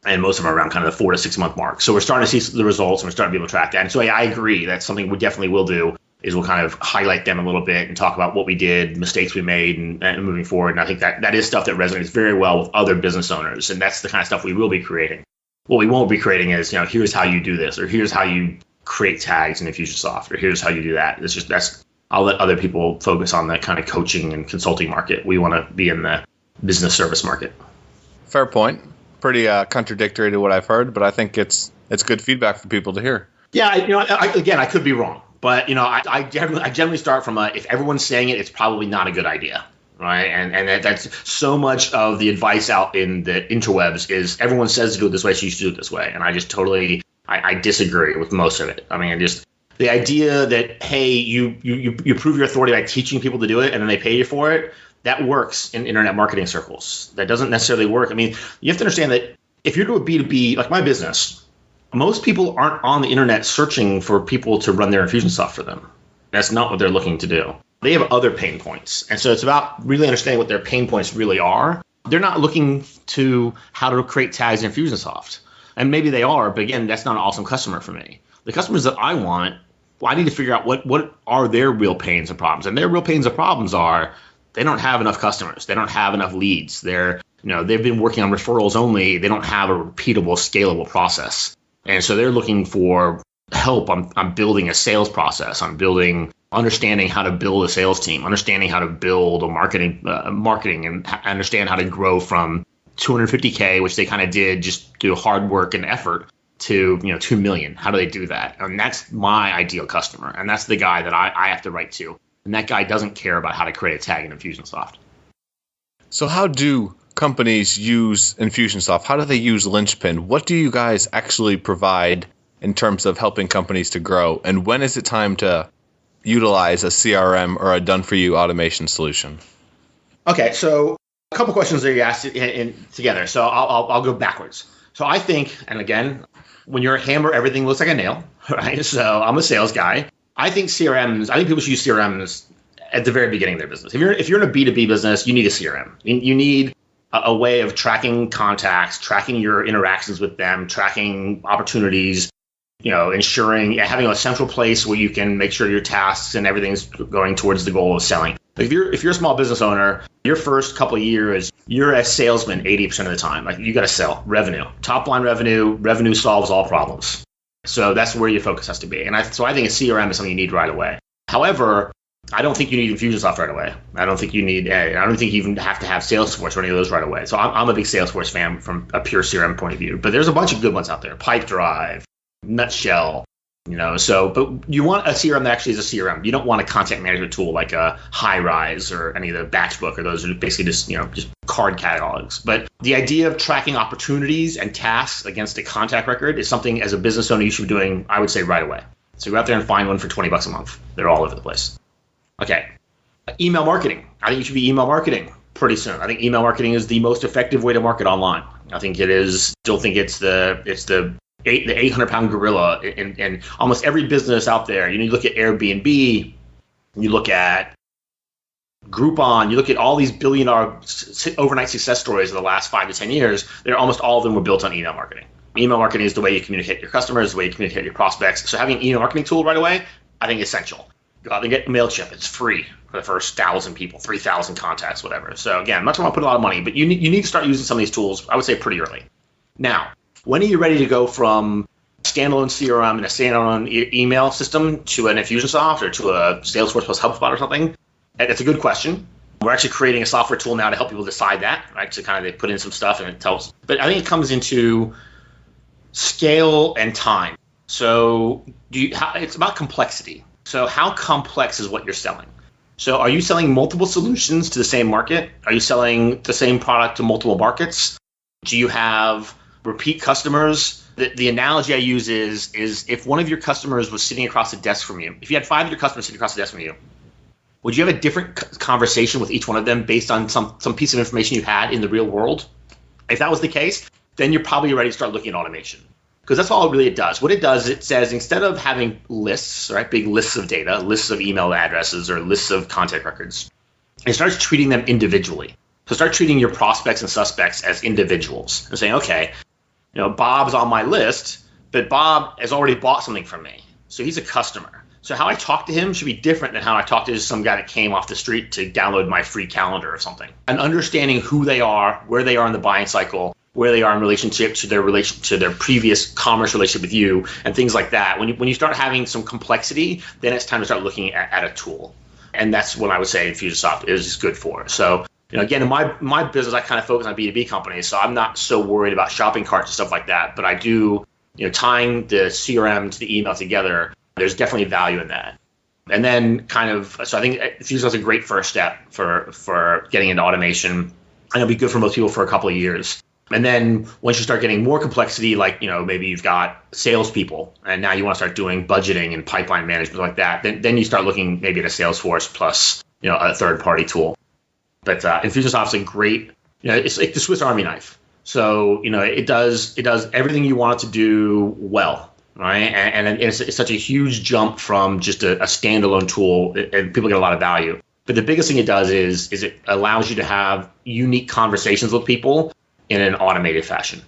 And most of them are around kind of the 4 to 6 month mark. So we're starting to see the results and we're starting to be able to track that. And so I agree. That's something we definitely will do, is we'll kind of highlight them a little bit and talk about what we did, mistakes we made, and moving forward. And I think that is stuff that resonates very well with other business owners. And that's the kind of stuff we will be creating. What we won't be creating is, here's how you do this, or here's how you create tags in Infusionsoft, or here's how you do that. I'll let other people focus on the kind of coaching and consulting market. We want to be in the business service market. Fair point. Pretty contradictory to what I've heard, but I think it's good feedback for people to hear. Yeah, I could be wrong, but I generally start from if everyone's saying it, it's probably not a good idea, right? And that's so much of the advice out in the interwebs is everyone says to do it this way, so you should do it this way, and I just totally I disagree with most of it. I mean, just the idea that hey, you prove your authority by teaching people to do it, and then they pay you for it. That works in internet marketing circles. That doesn't necessarily work. I mean, you have to understand that if you're doing B2B, like my business, most people aren't on the internet searching for people to run their Infusionsoft for them. That's not what they're looking to do. They have other pain points. And so it's about really understanding what their pain points really are. They're not looking to how to create tags in Infusionsoft. And maybe they are, but again, that's not an awesome customer for me. The customers that I want, I need to figure out what are their real pains and problems. And their real pains and problems are they don't have enough customers. They don't have enough leads. They've been working on referrals only. They don't have a repeatable, scalable process. And so they're looking for help on building a sales process, on understanding how to build a sales team, understanding how to build a marketing and understand how to grow from 250K, which they kind of did just through hard work and effort, to 2 million. How do they do that? And that's my ideal customer. And that's the guy that I have to write to. And that guy doesn't care about how to create a tag in Infusionsoft. So how do companies use Infusionsoft? How do they use Linchpin? What do you guys actually provide in terms of helping companies to grow? And when is it time to utilize a CRM or a done-for-you automation solution? Okay, so a couple questions that you asked together. So I'll go backwards. So I think, and again, when you're a hammer, everything looks like a nail, right? So I'm a sales guy. I think people should use CRMs at the very beginning of their business. If you're in a B2B business, you need a CRM. You need a way of tracking contacts, tracking your interactions with them, tracking opportunities, ensuring having a central place where you can make sure your tasks and everything's going towards the goal of selling. If you're a small business owner, your first couple of years, you're a salesman 80% of the time. Like you got to sell revenue, top line revenue. Revenue solves all problems. So that's where your focus has to be. And so I think a CRM is something you need right away. However, I don't think you need Infusionsoft right away. I don't think you even have to have Salesforce or any of those right away. So I'm a big Salesforce fan from a pure CRM point of view. But there's a bunch of good ones out there. Pipedrive, Nutshell, But you want a CRM that actually is a CRM. You don't want a content management tool like a High-Rise or any of the Batchbook, or those are basically just card catalogs. But the idea of tracking opportunities and tasks against a contact record is something as a business owner you should be doing, I would say, right away. So go out there and find one for $20 a month. They're all over the place. Okay. Email marketing. I think you should be email marketing pretty soon. I think email marketing is the most effective way to market online. I think it is. Still think it's the 800-pound gorilla in almost every business out there. You look at Airbnb, you look at Groupon, you look at all these billion-dollar overnight success stories of the last 5 to 10 years. Almost all of them were built on email marketing. Email marketing is the way you communicate with your customers, the way you communicate with your prospects. So having an email marketing tool right away, I think is essential. Go out and get MailChimp. It's free for the first 1,000 people, 3,000 contacts, whatever. So again, I'm not trying to put a lot of money, but you need to start using some of these tools, I would say, pretty early. Now, when are you ready to go from standalone CRM and a standalone email system to an Infusionsoft or to a Salesforce plus HubSpot or something? That's a good question. We're actually creating a software tool now to help people decide that, right? To kind of they put in some stuff and it tells. But I think it comes into scale and time. So it's about complexity. So how complex is what you're selling? So are you selling multiple solutions to the same market? Are you selling the same product to multiple markets? Do you have repeat customers? The analogy I use is if one of your customers was sitting across the desk from you, if you had 5 of your customers sitting across the desk from you, would you have a different conversation with each one of them based on some piece of information you had in the real world? If that was the case, then you're probably ready to start looking at automation. Because that's all it does. What it does, it says instead of having lists, right, big lists of data, lists of email addresses or lists of contact records, it starts treating them individually. So start treating your prospects and suspects as individuals and saying, okay, Bob's on my list, but Bob has already bought something from me. So he's a customer. So how I talk to him should be different than how I talk to some guy that came off the street to download my free calendar or something. And understanding who they are, where they are in the buying cycle, where they are in relationship to their previous commerce relationship with you, and things like that. When you start having some complexity, then it's time to start looking at a tool. And that's what I would say Infusionsoft is good for. So again, in my business, I kind of focus on B2B companies, so I'm not so worried about shopping carts and stuff like that. But I do, tying the CRM to the email together, there's definitely value in that. And then so I think Infusionsoft is a great first step for getting into automation. And it'll be good for most people for a couple of years. And then once you start getting more complexity, like, maybe you've got salespeople and now you want to start doing budgeting and pipeline management like that, then you start looking maybe at a Salesforce plus, a third-party tool. But Infusionsoft is a great, it's like the Swiss Army knife. So, it does everything you want it to do well, right? And it's such a huge jump from just a standalone tool, and people get a lot of value. But the biggest thing it does is it allows you to have unique conversations with people in an automated fashion.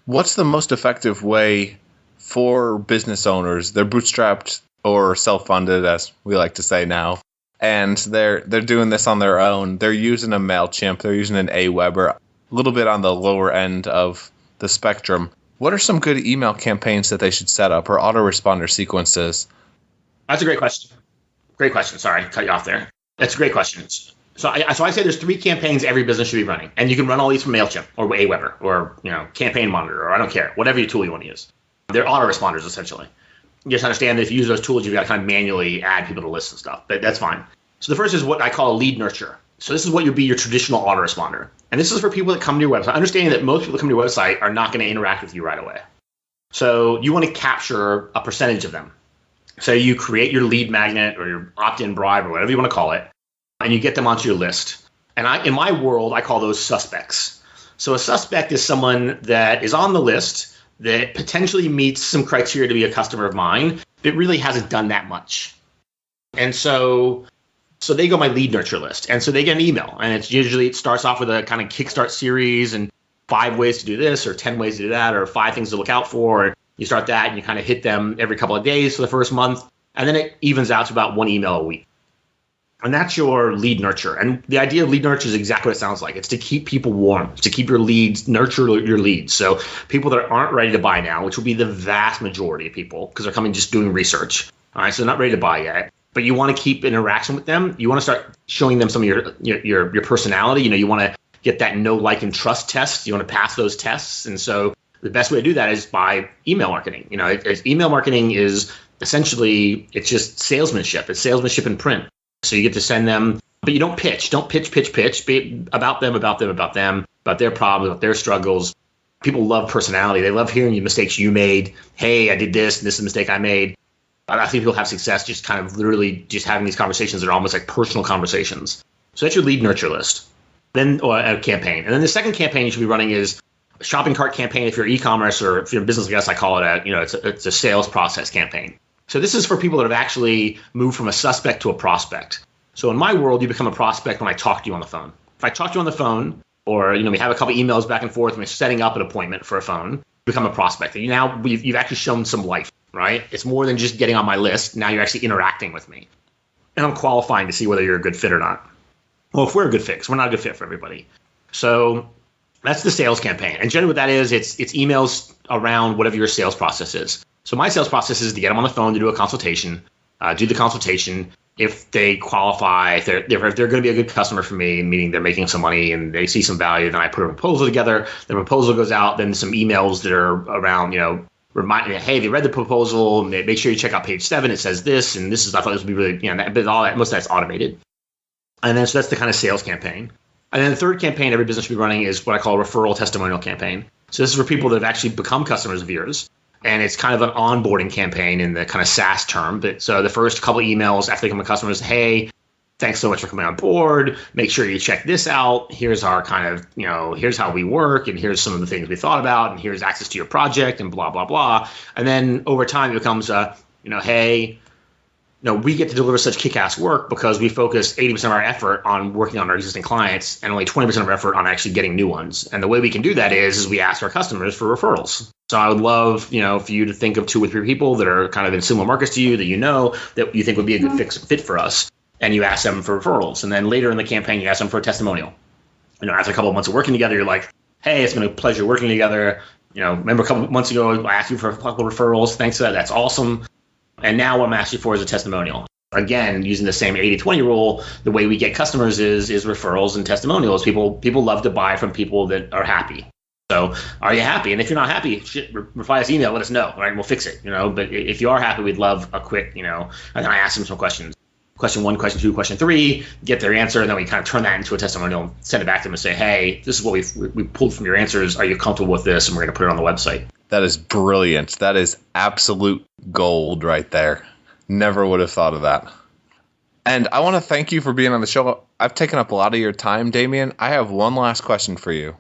What's the most effective way for business owners? They're bootstrapped or self-funded, as we like to say now, and they're doing this on their own. They're using a MailChimp, they're using an Aweber, a little bit on the lower end of the spectrum. What are some good email campaigns that they should set up, or autoresponder sequences? That's a great question. Great question. Sorry, cut you off there. That's a great question. So I say there's 3 campaigns every business should be running. And you can run all these from MailChimp or Aweber or, Campaign Monitor, or I don't care, whatever your tool you want to use. They're autoresponders, essentially. You just understand that if you use those tools, you've got to kind of manually add people to lists and stuff. But that's fine. So the first is what I call a lead nurture. So this is what would be your traditional autoresponder. And this is for people that come to your website. Understanding that most people that come to your website are not going to interact with you right away. So you want to capture a percentage of them. So you create your lead magnet or your opt-in bribe or whatever you want to call it, and you get them onto your list. And in my world, I call those suspects. So a suspect is someone that is on the list that potentially meets some criteria to be a customer of mine, but really hasn't done that much. And so they go my lead nurture list. And so they get an email. And it starts off with a kind of kickstart series and 5 ways to do this or 10 ways to do that or 5 things to look out for. And you start that and you kind of hit them every couple of days for the first month. And then it evens out to about 1 email a week. And that's your lead nurture. And the idea of lead nurture is exactly what it sounds like. It's to keep people warm. It's to keep your leads, nurture your leads. So people that aren't ready to buy now, which will be the vast majority of people because they're coming just doing research. All right, so they're not ready to buy yet. But you want to keep interaction with them. You want to start showing them some of your personality. You want to get that know, like, and trust test. You want to pass those tests. And so The best way to do that is by email marketing. Email marketing is essentially, it's just salesmanship. It's salesmanship in print. So you get to send them, but you don't pitch. Don't pitch. Be about them, about their problems, about their struggles. People love personality. They love hearing the mistakes you made. Hey, I did this, and this is a mistake I made. I think people have success just kind of literally just having these conversations that are almost like personal conversations. So that's your lead nurture list. Then, or a campaign. And then the second campaign you should be running is a shopping cart campaign. If you're e-commerce, or if you're in business, I guess I call it it's a sales process campaign. So this is for people that have actually moved from a suspect to a prospect. So in my world, you become a prospect when I talk to you on the phone. If I talk to you on the phone, or we have a couple emails back and forth, and we're setting up an appointment for a phone, you become a prospect. And now you've actually shown some life, right? It's more than just getting on my list. Now you're actually interacting with me. And I'm qualifying to see whether you're a good fit or not. Well, if we're a good fit, 'cause we're not a good fit for everybody. So that's the sales campaign. And generally what that is, it's emails around whatever your sales process is. So my sales process is to get them on the phone to do a consultation, do the consultation. If they qualify, if they're going to be a good customer for me, meaning they're making some money and they see some value, then I put a proposal together. The proposal goes out, then some emails that are around, remind me, hey, they read the proposal, make sure you check out page 7. It says this, and this is, I thought this would be really, but all that, most of that's automated. And then so that's the kind of sales campaign. And then the third campaign every business should be running is what I call a referral testimonial campaign. So this is for people that have actually become customers of yours. And it's kind of an onboarding campaign in the kind of SaaS term. But so the first couple of emails after they become a customer is, hey, thanks so much for coming on board. Make sure you check this out. Here's our kind of, here's how we work. And here's some of the things we thought about. And here's access to your project and blah, blah, blah. And then over time it becomes, hey, we get to deliver such kick-ass work because we focus 80% of our effort on working on our existing clients and only 20% of our effort on actually getting new ones. And the way we can do that is we ask our customers for referrals. So I would love, for you to think of 2 or 3 people that are kind of in similar markets to you that that you think would be a good fit for us. And you ask them for referrals. And then later in the campaign, you ask them for a testimonial. After a couple of months of working together, you're like, hey, it's been a pleasure working together. Remember a couple of months ago, I asked you for a couple of referrals. Thanks for that. That's awesome. And now what I'm asking for is a testimonial. Again, using the same 80-20 rule, the way we get customers is referrals and testimonials. People love to buy from people that are happy. So are you happy? And if you're not happy, reply us email, let us know, right? We'll fix it, But if you are happy, we'd love a quick, and then I ask them some questions. Question 1, question 2, question 3, get their answer, and then we kind of turn that into a testimonial, send it back to them and say, hey, this is what we pulled from your answers. Are you comfortable with this? And we're going to put it on the website. That is brilliant. That is absolute gold right there. Never would have thought of that. And I want to thank you for being on the show. I've taken up a lot of your time, Damian. I have one last question for you.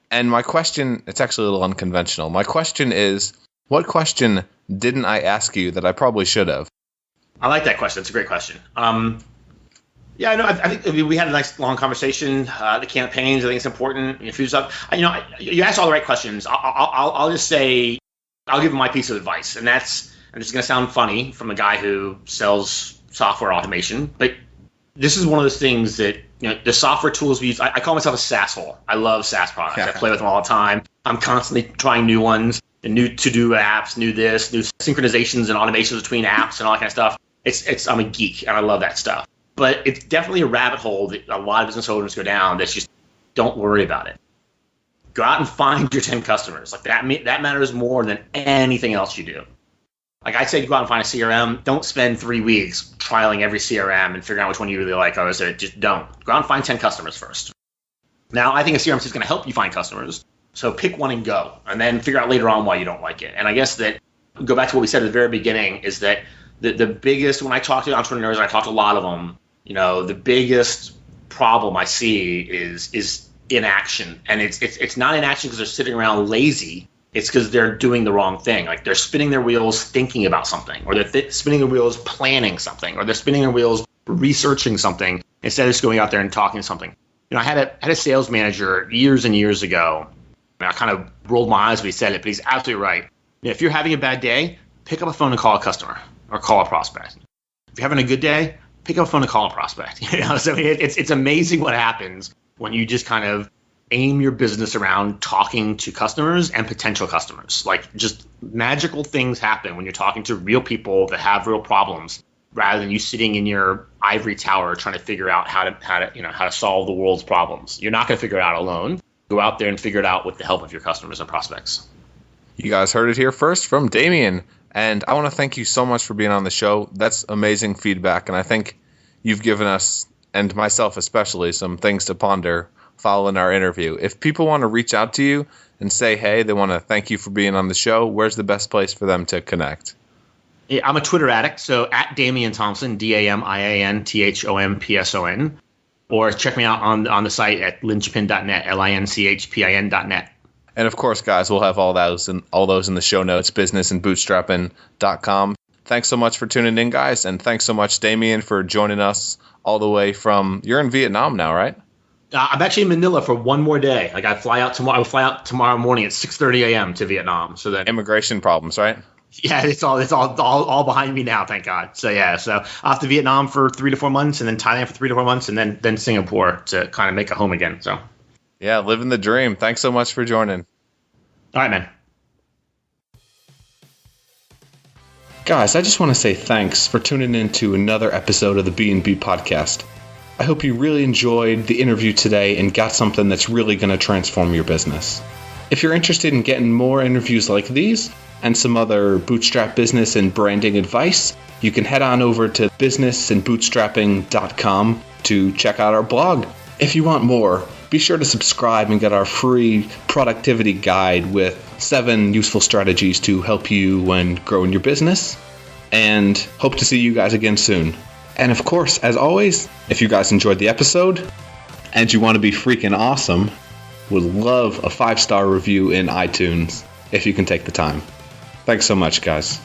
And my question, it's actually a little unconventional. My question is, what question didn't I ask you that I probably should have? I like that question. It's a great question. Yeah, I know. I think we had a nice long conversation. The campaigns, I think it's important. If you asked all the right questions. I'll just say, I'll give my piece of advice, and this is going to sound funny from a guy who sells software automation, but this is one of those things that the software tools we use. I call myself a SaaS hole. I love SaaS products. Yeah. I play with them all the time. I'm constantly trying new ones, and new to-do apps, new synchronizations and automations between apps and all that kind of stuff. I'm a geek, and I love that stuff. But it's definitely a rabbit hole that a lot of business owners go down. That's just, don't worry about it. Go out and find your 10 customers. Like that matters more than anything else you do. Like I say, go out and find a CRM. Don't spend 3 weeks trialing every CRM and figuring out which one you really like. I would say just don't. Go out and find 10 customers first. Now, I think a CRM is going to help you find customers. So pick one and go, and then figure out later on why you don't like it. And I guess that, go back to what we said at the very beginning, is that the biggest, when I talk to entrepreneurs, and I talk to a lot of them, the biggest problem I see is inaction. And it's not inaction because they're sitting around lazy. It's because they're doing the wrong thing. Like they're spinning their wheels thinking about something, or they're spinning their wheels planning something, or they're spinning their wheels researching something instead of just going out there and talking something. I had a sales manager years and years ago. I kind of rolled my eyes when he said it, but he's absolutely right. If you're having a bad day, pick up a phone and call a customer or call a prospect. If you're having a good day, pick up a phone and call a prospect. So it's amazing what happens when you just kind of aim your business around talking to customers and potential customers. Like just magical things happen when you're talking to real people that have real problems, rather than you sitting in your ivory tower trying to figure out how to solve the world's problems. You're not going to figure it out alone. Go out there and figure it out with the help of your customers and prospects. You guys heard it here first from Damian. And I want to thank you so much for being on the show. That's amazing feedback. And I think you've given us, and myself especially, some things to ponder following our interview. If people want to reach out to you and say, hey, they want to thank you for being on the show, where's the best place for them to connect? Yeah, I'm a Twitter addict, so at Damian Thompson, DamianThompson. Or check me out on the site at linchpin.net, linchpin.net. And of course, guys, we'll have all those in the show notes, businessandbootstrapping.com. Thanks so much for tuning in, guys, and thanks so much, Damian, for joining us all the way from. You're in Vietnam now, right? I'm actually in Manila for one more day. Like I fly out tomorrow morning at 6:30 a.m. to Vietnam. So then immigration problems, right? Yeah, it's all behind me now, thank God. So yeah, so off to Vietnam for 3 to 4 months, and then Thailand for 3 to 4 months, and then Singapore to kind of make a home again. So yeah, living the dream. Thanks so much for joining. All right, man. Guys, I just want to say thanks for tuning in to another episode of the B&B podcast. I hope you really enjoyed the interview today and got something that's really going to transform your business. If you're interested in getting more interviews like these and some other bootstrap business and branding advice, you can head on over to businessandbootstrapping.com to check out our blog. If you want more, be sure to subscribe and get our free productivity guide with 7 useful strategies to help you when growing your business. And hope to see you guys again soon. And of course, as always, if you guys enjoyed the episode and you want to be freaking awesome, would love a 5-star review in iTunes if you can take the time. Thanks so much, guys.